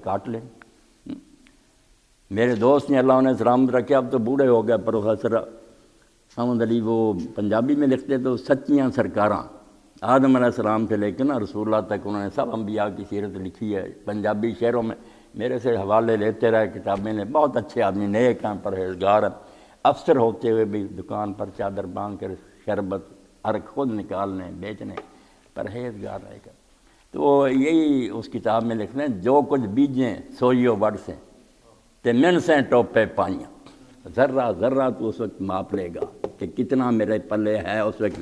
کاٹ لیں۔ میرے دوست نے، اللہ انہیں سلامت رکھے، اب تو بوڑھے ہو گئے، پروفیسر احمد علی، وہ پنجابی میں لکھتے تو سچیاں سرکاراں آدم علیہ السلام سے لے کے نا رسول اللہ تک انہوں نے سب انبیاء کی سیرت لکھی ہے پنجابی شعروں میں، میرے سے حوالے لیتے رہے، کتابیں نے، بہت اچھے آدمی، نیک ہیں، پرہیزگار ہیں، افسر ہوتے ہوئے بھی دکان پر چادر باندھ کر شربت عرق خود نکالنے بیچنے، پرہیزگار رہے گا۔ تو وہ یہی اس کتاب میں لکھتے ہیں، جو کچھ بیجیں سوئیو وڑ سے تے من سے ٹوپے پائیاں، ذرہ ذرہ تو اس وقت ماپ لے گا کہ کتنا میرے پلے ہے۔ اس وقت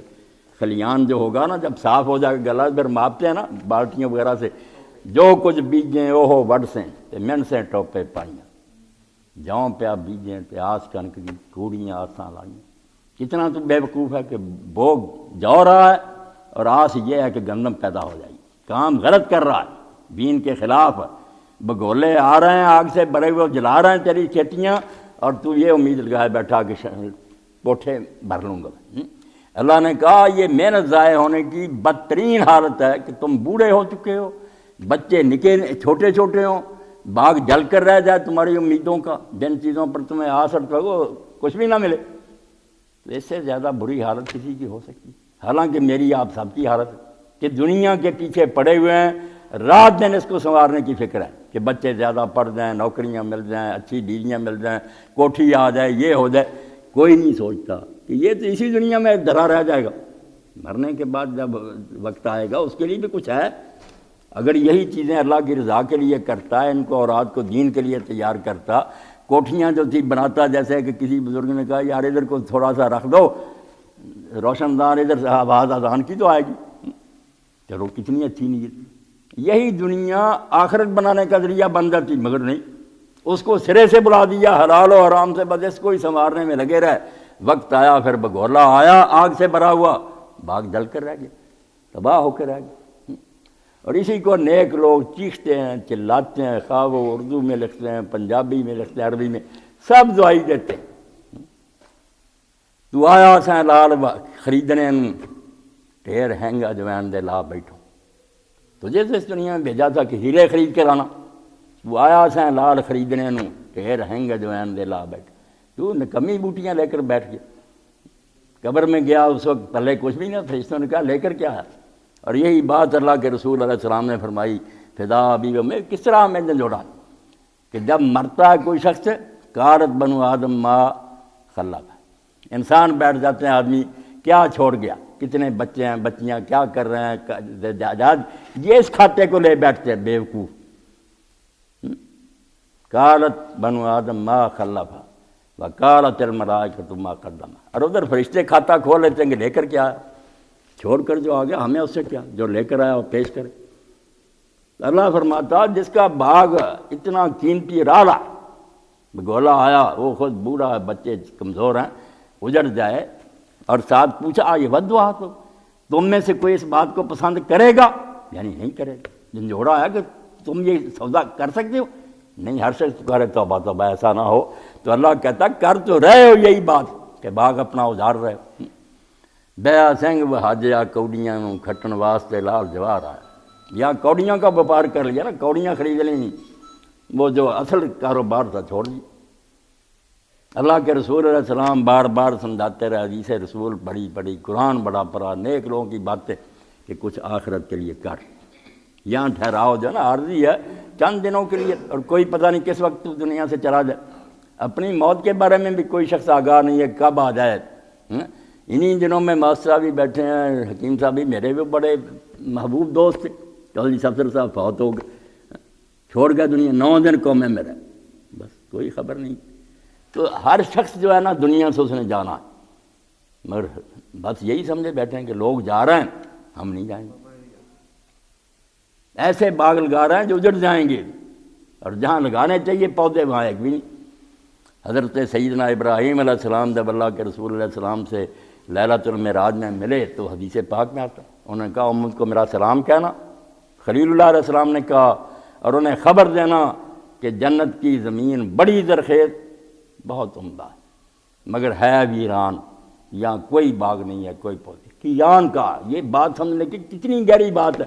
خلیان جو ہوگا نا، جب صاف ہو جائے گا گلا، پھر ماپتے ہیں نا بالٹیوں وغیرہ سے، جو کچھ بیجیں اوہو وڑ سے تے من سے ٹوپے پائیاں، جاؤں پیا بیجیں تے آس کنک کی کوڑیاں آساں لائیں۔ کتنا تو بے وقوف ہے کہ بوگ جو رہا ہے اور آس یہ ہے کہ گندم پیدا ہو جائے گی، کام غلط کر رہا ہے، دین کے خلاف ہے، بگولے آ رہے ہیں آگ سے بھرے ہوئے، جلا رہے ہیں تیری کھیتیاں، اور تو یہ امید لگائے بیٹھا کہ کوٹھے بھر لوں گا۔ اللہ نے کہا یہ محنت ضائع ہونے کی بدترین حالت ہے کہ تم بوڑھے ہو چکے ہو، بچے نکے چھوٹے چھوٹے ہوں، باغ جل کر رہ جائے تمہاری امیدوں کا، جن چیزوں پر تمہیں آس رکھو کچھ بھی نہ ملے، تو اس سے زیادہ بری حالت کسی کی ہو سکتی؟ حالانکہ میری آپ سب کی حالت ہے کہ دنیا کے پیچھے پڑے ہوئے ہیں، رات دن اس کو سنوارنے کی فکر ہے کہ بچے زیادہ پڑھ جائیں، نوکریاں مل جائیں، اچھی بیویاں مل جائیں، کوٹھی آ جائے، یہ ہو جائے۔ کوئی نہیں سوچتا کہ یہ تو اسی دنیا میں دھرا رہ جائے گا، مرنے کے بعد جب وقت آئے گا اس کے لیے بھی کچھ ہے۔ اگر یہی چیزیں اللہ کی رضا کے لیے کرتا ہے، ان کو اور رات کو دین کے لیے تیار کرتا، کوٹھیاں جو تھی بناتا، جیسے کہ کسی بزرگ نے کہا یار ادھر کو تھوڑا سا رکھ دو روشن دان، ادھر سے آواز اذان کی تو آئے گی، چلو کتنی اچھی نیت۔ یہی دنیا آخرت بنانے کا ذریعہ بن جاتی، مگر نہیں، اس کو سرے سے بلا دیا، حلال و حرام سے بس اس کو ہی سنوارنے میں لگے رہے۔ وقت آیا پھر بگولا آیا آگ سے بھرا ہوا، باغ جل کر رہ گیا، تباہ ہو کے رہ گیا۔ اور اسی کو نیک لوگ چیختے ہیں، چلاتے ہیں، خواہ وہ اردو میں لکھتے ہیں، پنجابی میں لکھتے ہیں، عربی میں، سب دعائی دیتے ہیں۔ تو آیا سیں لال خریدنے ڈھیر ہینگا جوین دے لا بیٹھو، تجھے تو اس دنیا میں بھیجا تھا کہ ہیرے خرید کے لانا، وہ آیا سیں لال خریدنے ڈھیر ہینگا جوین دے لا بیٹھو، تو نکمی بوٹیاں لے کر بیٹھ گیا۔ قبر میں گیا اس وقت پلے کچھ بھی نہ، فرشتوں نے کہا لے کر کیا ہے؟ اور یہی بات اللہ کے رسول علیہ السلام نے فرمائی، فدا ابی میں کس طرح میں نے جوڑا کہ جب مرتا ہے کوئی شخص، کارت بنو آدم ما خلف، انسان بیٹھ جاتے ہیں، آدمی کیا چھوڑ گیا، کتنے بچے ہیں، بچیاں کیا کر رہے ہیں، جائیداد، یہ اس کھاتے کو لے بیٹھتے ہیں بے وقوف۔ کالت بنو آدم ما خلف وقالت الملائکۃ ما قدم، اور ادھر فرشتے کھاتا کھول لیتے ہیں کہ لے کر کیا ہے، چھوڑ کر جو آ گیا ہمیں اس سے کیا، جو لے کر آیا وہ پیش کرے۔ اللہ فرماتا جس کا باغ اتنا قیمتی رالا گولا آیا، وہ خود بوڑھا ہے، بچے کمزور ہیں، اجڑ جائے، اور ساتھ پوچھا یہ ودوا تو تم میں سے کوئی اس بات کو پسند کرے گا؟ یعنی نہیں کرے گا، جھنجھوڑا ہے کہ تم یہ سودا کر سکتے ہو؟ نہیں، ہر شخص کرے توبہ توبہ، ایسا نہ ہو۔ تو اللہ کہتا کر تو رہے ہو یہی بات کہ باغ اپنا اجاڑ رہے ہو۔ بیا سنگ وہ حاجیا کوڑیاں کھٹن واسطے لال جوار آیا، یہاں کوڑیاں کا وپار کر لیا نا، کوڑیاں خرید لیں، وہ جو اصل کاروبار تھا چھوڑ دیا۔ اللہ کے رسول علیہ السلام بار بار سمجھاتے رہے، حدیث رسول بڑی بڑی، قرآن بڑا پڑھا، نیک لوگوں کی باتیں کہ کچھ آخرت کے لیے کر، یہاں ٹھہراؤ جو ہے نا عارضی ہے، چند دنوں کے لیے، اور کوئی پتہ نہیں کس وقت دنیا سے چلا جائے۔ اپنی موت کے بارے میں بھی کوئی شخص آگاہ نہیں ہے کب آ جائے۔ انہی دنوں میں ماسٹر صاحب بھی بیٹھے ہیں، حکیم صاحب بھی، میرے بھی بڑے محبوب دوست تھے، چودھری سفر صاحب فوت ہو گئے، چھوڑ گیا دنیا، 9 دن قوم میں رہے، بس کوئی خبر نہیں۔ تو ہر شخص جو ہے نا دنیا سے اس نے جانا ہے، مگر بس یہی سمجھے بیٹھے ہیں کہ لوگ جا رہے ہیں ہم نہیں جائیں گے، ایسے باغ لگا رہے ہیں جو اجڑ جائیں گے، اور جہاں لگانے چاہیے پودے وہاں ایک بھی نہیں۔ حضرت سیدنا ابراہیم علیہ السلام جب اللہ کے رسول علیہ السلام سے لیلۃ المعراج میں ملے تو حدیث پاک میں آتا، انہوں نے کہا امت کو میرا سلام کہنا، خلیل اللہ علیہ السلام نے کہا، اور انہیں خبر دینا کہ جنت کی زمین بڑی زرخیز، بہت عمدہ ہے، مگر ہے ویران، یہاں کوئی باغ نہیں ہے، کوئی پودے کیان کا۔ یہ بات سمجھنے کی کتنی گہری بات ہے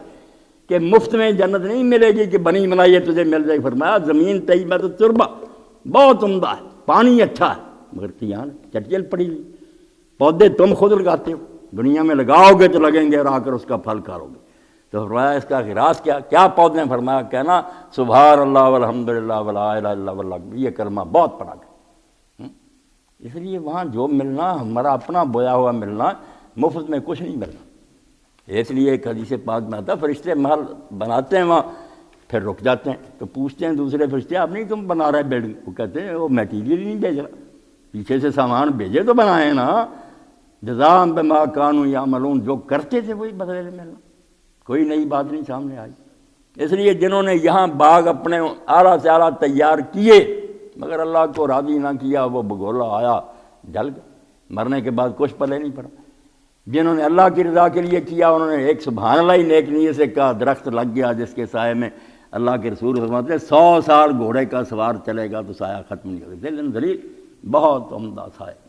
کہ مفت میں جنت نہیں ملے گی کہ بنی بنائی تجھے مل جائے. فرمایا زمین طیبہ تو تربہ بہت عمدہ ہے, پانی اچھا ہے, مگر یہاں چٹیل پڑی ہوئی. پودے تم خود لگاتے ہو, دنیا میں لگاؤ گے تو لگیں گے اور آ کر اس کا پھل کھاؤ گے. تو فرمایا اس کا غراض کیا پودے ہیں؟ فرمایا کہنا سبحان اللہ والحمدللہ ولا الہ الا اللہ واللہ, یہ کلمہ بہت پڑھا گیا. اس لیے وہاں جو ملنا ہمارا اپنا بویا ہوا ملنا, مفت میں کچھ نہیں ملنا. اس لیے ایک حدیث پاک میں آتا, فرشتے محل بناتے ہیں وہاں, پھر رک جاتے ہیں تو پوچھتے ہیں دوسرے فرشتے, آپ نہیں تم بنا رہے بلڈنگ؟ وہ کہتے ہیں وہ میٹیریل ہی نہیں بھیج رہا, پیچھے سے سامان بھیجے تو بنائے نا. جزاء بما کانوا یعملون, جو کرتے تھے وہی بدلے میں ملنا, کوئی نئی بات نہیں سامنے آئی. اس لیے جنہوں نے یہاں باغ اپنے اعلیٰ سے اعلیٰ تیار کیے مگر اللہ کو راضی نہ کیا, وہ بگولا آیا جل گیا, مرنے کے بعد کچھ پلے نہیں پڑا. جنہوں نے اللہ کی رضا کے لیے کیا انہوں نے ایک سبحان اللہ ہی نیک نیت سے کہا, درخت لگ گیا جس کے سائے میں اللہ کے رسول فرماتے ہیں 100 سال گھوڑے کا سوار چلے گا تو سایہ ختم نہیں ہوگا. دل ذلیل بہت عمدہ سایہ.